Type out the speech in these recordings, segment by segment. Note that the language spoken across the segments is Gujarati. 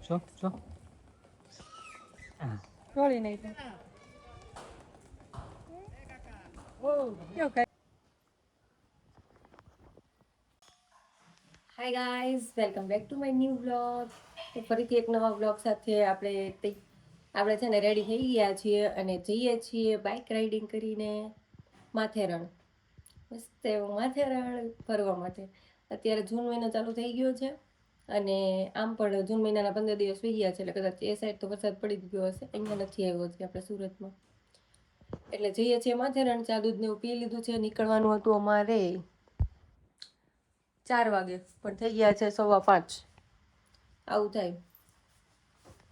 જો રોળી નહીં તો કેવું કઈ. Hi guys, welcome back to my new vlog. તો ફરીથી એક નવા વ્લોગ સાથે આપણે છે ને રેડી થઈ ગયા છીએ અને જઈએ છીએ બાઇક રાઇડિંગ કરીને માથેરણ. મસ્ત એવું માથેરણ ફરવા માટે. અત્યારે જૂન મહિનો ચાલુ થઈ ગયો છે અને આમ પણ જૂન મહિનાના 15 દિવસ થઈ ગયા છે, એટલે કદાચ એ સાઈડ તો વરસાદ પડી જ ગયો હશે. અહીંયા નથી આવ્યો છે આપણે સુરતમાં. એટલે જઈએ છીએ માથેરણ. ચા દૂધ ને એવું પી લીધું છે. નીકળવાનું હતું અમારે 4 વાગે, પણ થઈ ગયા છે 5:15. આવું થાય.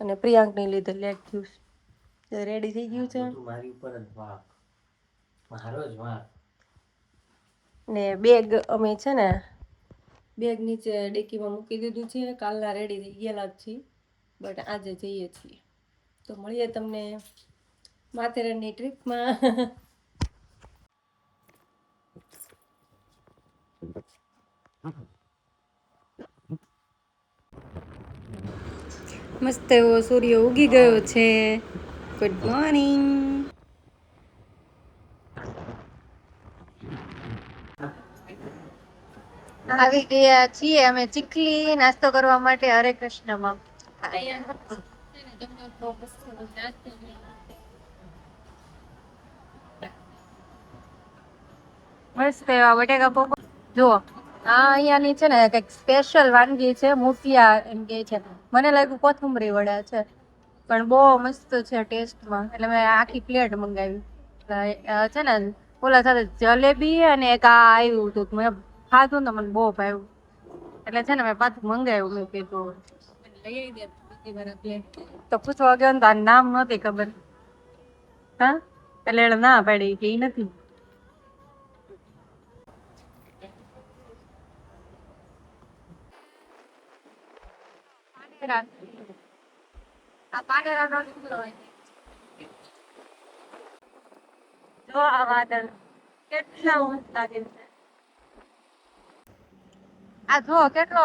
અને પ્રિયાંકને લીધે લેટ થયું. રેડી થઈ ગયું છે મારી ઉપર જ વાક, મારો જ વાક. ને બેગ અમે છે ને બેગ નીચે ડેકીમાં મૂકી દીધું છે. કાલના રેડી થઈ ગયેલા જ છીએ, બટ આજે જઈએ છીએ. તો મળીએ તમને માથેરાનની ટ્રીપમાં. મસ્ત એવો સૂર્ય ઉગી ગયો છે. Good morning. આવી ગયા છીએ અમે ચીખલી નાસ્તો કરવા માટે હરે કૃષ્ણમાં. મસ્ત એવા બટેકા પૌવા જુઓ. આ અહીંયાની છે ને કંઈક સ્પેશિયલ વાનગી છે, મુઠિયા એમ કે છે. મને લાગ્યું કોથમરી વડા છે, પણ બહુ મસ્ત છે ટેસ્ટમાં. એટલે મેં આખી પ્લેટ મંગાવી. છે ને ઓલા સાથે જલેબી અને એક આ આવ્યું હતું, મેં ખાધું ને મને બહુ ભાવ્યું. એટલે છે ને મેં પાછું મંગાવ્યું. મેં કીધું લઈ આવી દે બીજી વાર પ્લેટ. તો પૂછવા ગયો ને તો નામ નહોતી ખબર. હા, એટલે એને ના પાડી કે એ નથી. આ પાનેરાનો ડુંગરો હોય. જો આ વાદળ કેટલા મસ્ત લાગે છે. આ જો કેટલો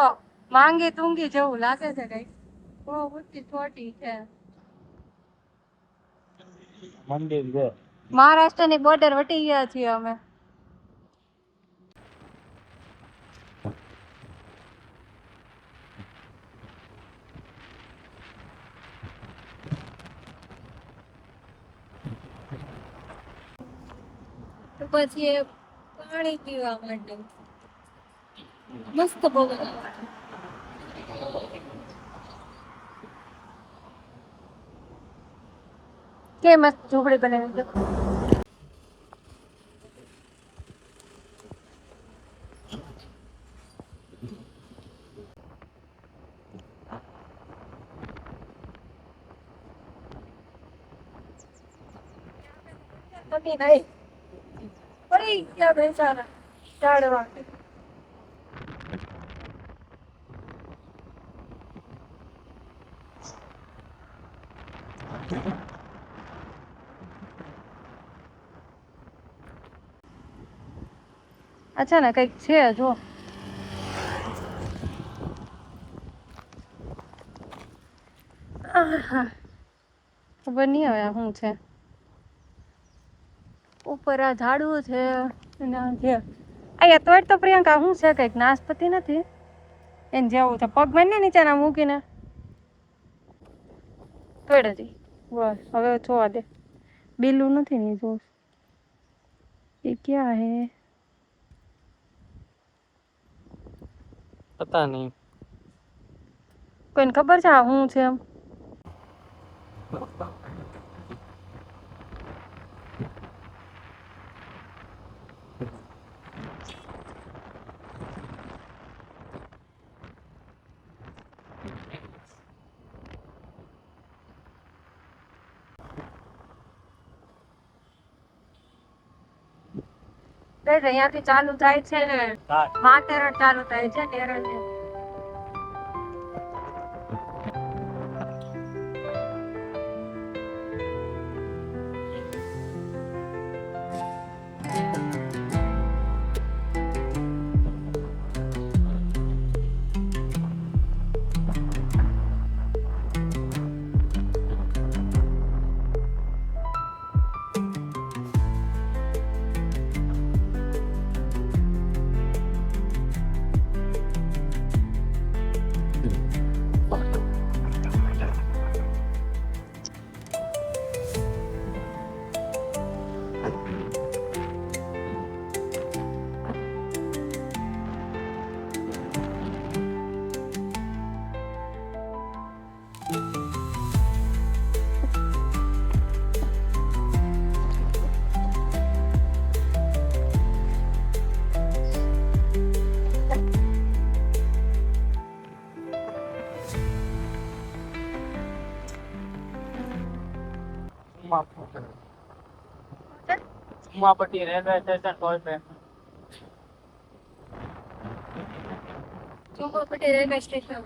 માંગી તુંગી જેવું લાગે છે. કઈ બહુ ઊંચી ચોટી છે. મંદિર છે. મહારાષ્ટ્રની બોર્ડર વટી ગયા છીએ અમે. તો પછી પાણી પીવા માટે મસ્ત પવન આવે. કે મસ્ત ઝૂંપડી બનાવી છે. નહીં પડી ગયા બેસારા ઝાડવા. અચ્છા ને કઈક છે જો. ખબર નહીં હવે શું છે. ઉપર આ ઝાડવું છે અને આ છે. અહીંયા તોડ તો પ્રિયંકા શું છે, કઈક નાશપતિ નથી એને જેવું છે. પગ ને નીચેના મૂકીને તોડ હતી. બસ હવે જોવા દે. બીલું નથી ને જો. એ ક્યાં હે પતા નહીં. કોઈને ખબર છે આ શું છે એમ? અહીંયાથી ચાલુ થાય છે ને માથેરણ ચાલુ થાય છે નેરણ. ઉમાપટ્ટી રેલવે સ્ટેશન ટોલ પે ચોપાપટ્ટી રેલવે સ્ટેશન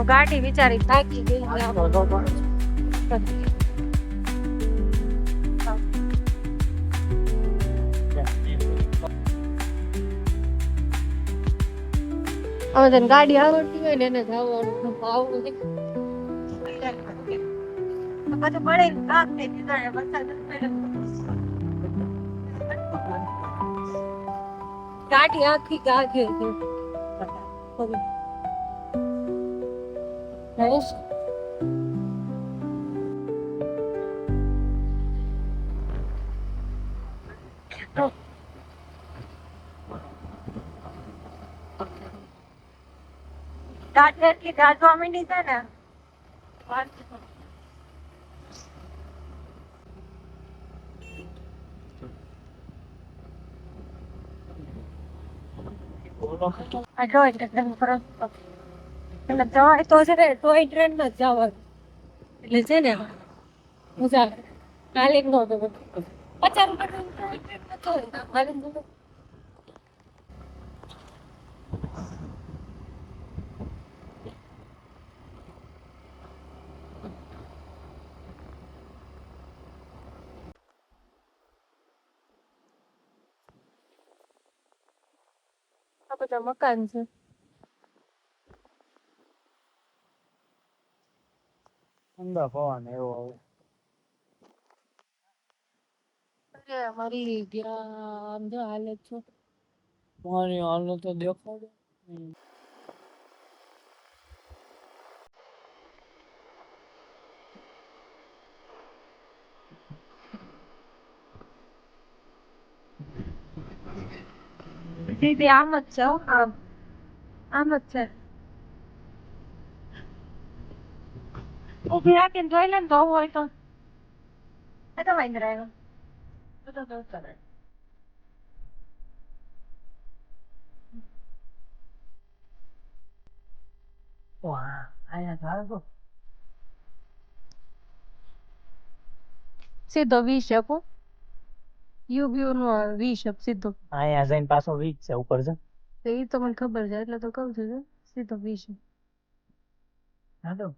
ગાડી બિચારી થાકી ગઈ હવે તને ગાડી આવડતી હોય ને એને જવાનું આવડું પછી મળે કામ થઈ દીધા ગાડી આખી ગાગે છે Nice. દાંતથી દાંતવા માંડી છે ને આ જોઈ ટ્રેન પર એટલે જવાય તો છે ને તોય ટ્રેન માં જ જવાનું એટલે છે ને મજા આવે કાલે નો તો 50 રૂપિયા આ બધા મકાન છે ઠંડો પવન એવો આવે અરે મરી ગયા આમ જો હાલત છો પાણી હાલનું તો દેખાડે દીદી આમ જ છે આમ જ છે ઉભી રાખીને જોઈ લે ને તો હોય તો એ તો વાંધો રહ્યો તો ચાલે વાહ આયા જાળો સીધો V shape you know V shape સીધો આયા જઈને પાછો વીક છે ઉપર છે તો એ તો મને ખબર છે એટલે તો કહું છું સીધો વી શેપ હાલો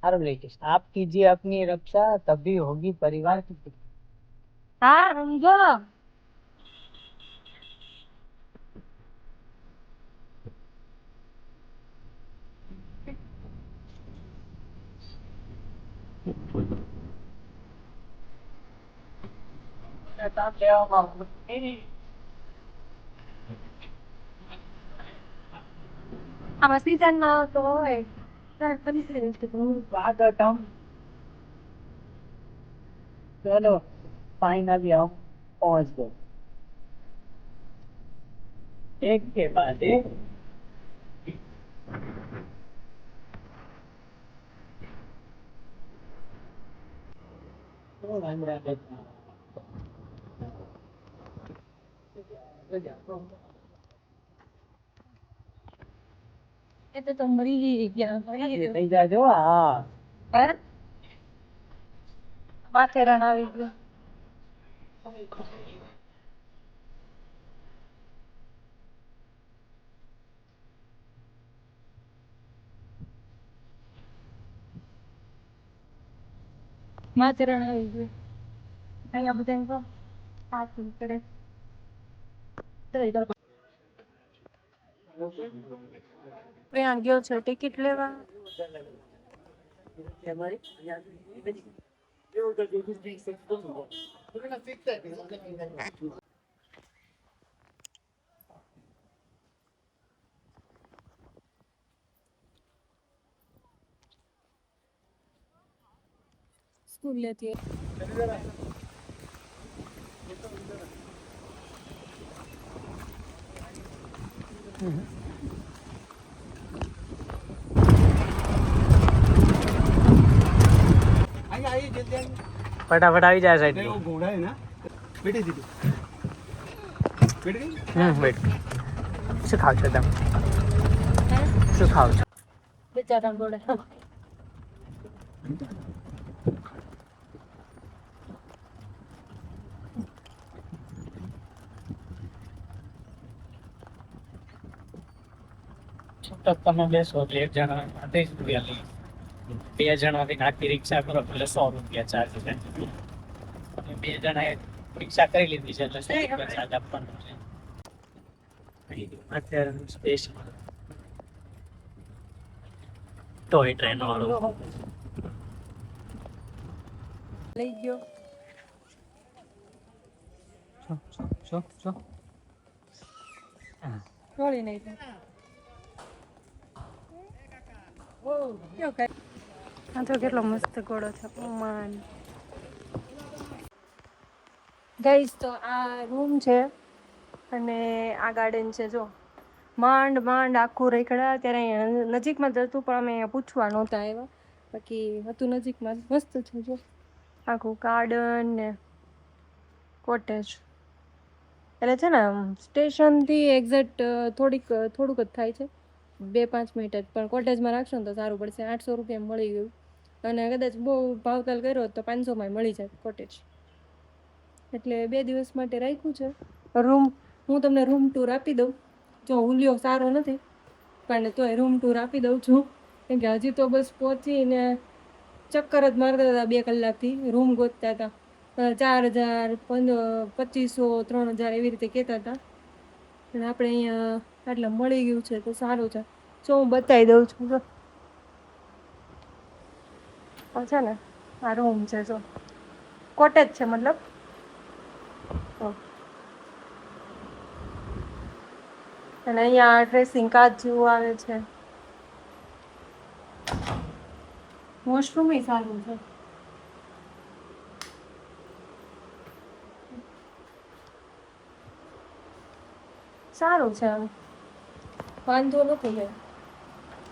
सारू लेटेस्ट आप कीजिए अपनी रक्षा तभी होगी परिवार की हाँ समझो આમાં સીઝન માં તો હોય चलो फाइनली हम पहुंच गए एक के बाद एक એ તો મરી ગયા થઈ જાજો હા માથેરાન આવી ગયું માથેરાન આવી ગયું અહીંયા બધા સાચું કરે અહીંયા ગયો છે ટિકિટ લેવા. સ્કૂલ લેતી ફટાફટ આવી જાય સાઈડ વેટ શું ખાવ છો તમે શું ખાવ છો બિચારા ગોળે. તમે બેસો એટલે 1 જણા 30 રૂપિયા લે 2 જણાથી આખી રિક્ષા કરો એટલે 100 રૂપિયા ચાર્જ થાય. 2 જણા રિક્ષા કરી લીધી છે એટલે 100 રૂપિયા ચાર્જ આપવાનો છે. અત્યારે સ્પેશિયલ ટોય ટ્રેન વાળો લઈ ગયો. શું રોળી નહીં થાય. કેવો કાંઈ? આ તો કેટલો મસ્ત ઘોડો છે. ઓમાન ગાઈસ, તો આ રૂમ છે અને આ ગાર્ડન છે. જો માંડ આખું રેખડા ત્યારે અહીંયા નજીકમાં જ હતું, પણ અમે અહીંયા પૂછવા નહોતા આવ્યા. બાકી હતું નજીકમાં, મસ્ત છે. જો આખું ગાર્ડન ને કોટેજ. એટલે છે ને સ્ટેશનથી એક્ઝેક્ટ થોડુંક જ થાય છે, 2-5 મિનિટ જ. પણ કોટેજમાં રાખશો ને તો સારું પડશે. 800 રૂપિયા મળી ગયું, અને કદાચ બહુ ભાવતાલ કર્યો તો 500માં મળી જાય કોટેજ. એટલે 2 દિવસ માટે રાખ્યું છે રૂમ. હું તમને રૂમ ટૂર આપી દઉં. જો હુલિયો સારો નથી, પણ તોય રૂમ ટૂર આપી દઉં છું, કેમ કે હજી તો બસ પહોંચીને ચક્કર જ મારતા હતા 2 કલાકથી. રૂમ ગોતતા હતા. 4000, 2500, 3000 એવી રીતે કહેતા હતા. અને આપણે અહીંયા આટલા મળી ગયું છે તો સારું છે. જો હું બતાવી દઉં છું. જો છે ને આ રૂમ છે. જો કોટેજ છે, મતલબ અને અહીંયા ડ્રેસિંગ કાચ જેવું આવે છે. વોશરૂમ સારું છે. સારું છે, આમ વાંધો નથી ભાઈ,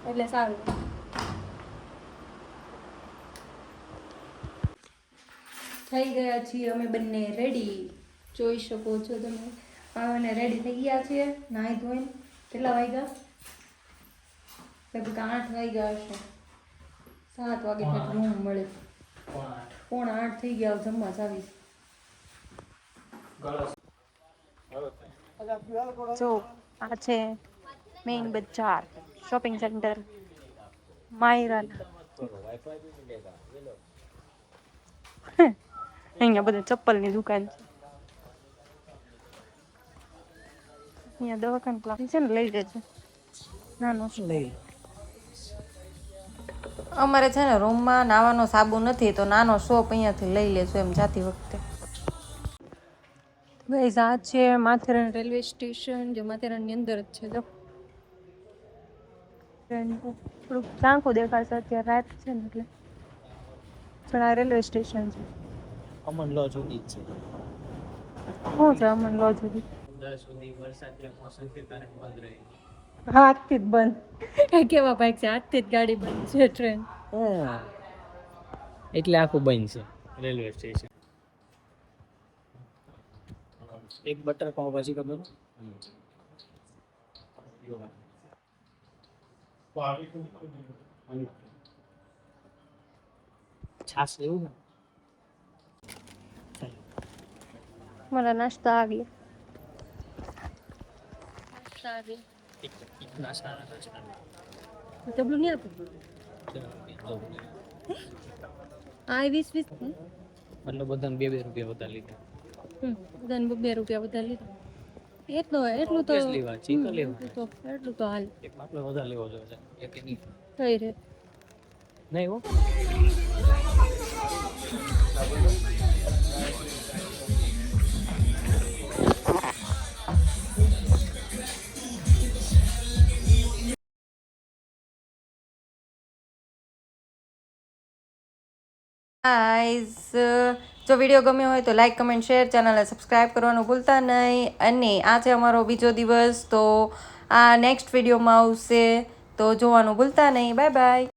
એટલે સારું. થઈ ગયા છીએ અમે બંને રેડી. જોઈ શકો છો તમે, અને રેડી થઈ ગયા છીએ નાહી ધોઈને. કેટલા વાગ્યા? લગભગ 8 વાગ્યા હશે. 7 વાગે કંઈક રૂમ મળે. 7:45 થઈ ગયા. જમવા આવીશ. જો આ છે મેઇન બજાર, શોપિંગ સેન્ટર માયરા. અહીંયા બધા ચપ્પલની દુકાન છે. અહીંયા દવાખાન ક્લાસ છે ને, લઈ લેજો. નાનો લઈ. અમારે છે ને રૂમમાં નાવાનો સાબુ નથી, તો નાનો સોપ અહીંયાથી લઈ લેજો એમ જાતી વખતે. ગાઈઝ, આ છે માથેરાન રેલવે સ્ટેશન, જે માથેરાનની અંદર જ છે. જો થોડુંક ઝાંખું દેખાશે, અત્યારે રાત છે ને એટલે. પણ આ રેલવે સ્ટેશન છે. અમન લો જુદી છે. શું છે અમન લો જુદી? 10 સુધી વરસાદ મોસમ કે કારણે બંધ રહી. હા, આજથી જ બંધ. કેવા ભાઈ છે, આજથી જ ગાડી બંધ છે, ટ્રેન. એટલે આખું બંધ છે રેલવે સ્ટેશન. એક બટર પાવ ભાજી ખબર? છાસ એવું ને? મારા નાસ્તા આવી ઇતના સારા નાસ્તા. ડબલું નહીં આપું. આ 20 મતલબ બધાને 2-2 રૂપિયા વધારે લીધા. બધાને 2 રૂપિયા વધારે લીધા. એટલું તો Obviously વાત, ચીકર લેવા. એટલું તો હાલ એક બાટલો વધારે લેવો જોઈએ એક નહીં. થઈ રહે. નહીં હો. ગાઈઝ જો વિડીયો ગમ્યો હોય તો લાઈક કમેન્ટ શેર ચેનલને સબસ્ક્રાઈબ કરવાનું ભૂલતા નહીં અને આ છે અમારો બીજો દિવસ તો આ નેક્સ્ટ વિડીયોમાં આવશે તો જોવાનું ભૂલતા નહીં બાય બાય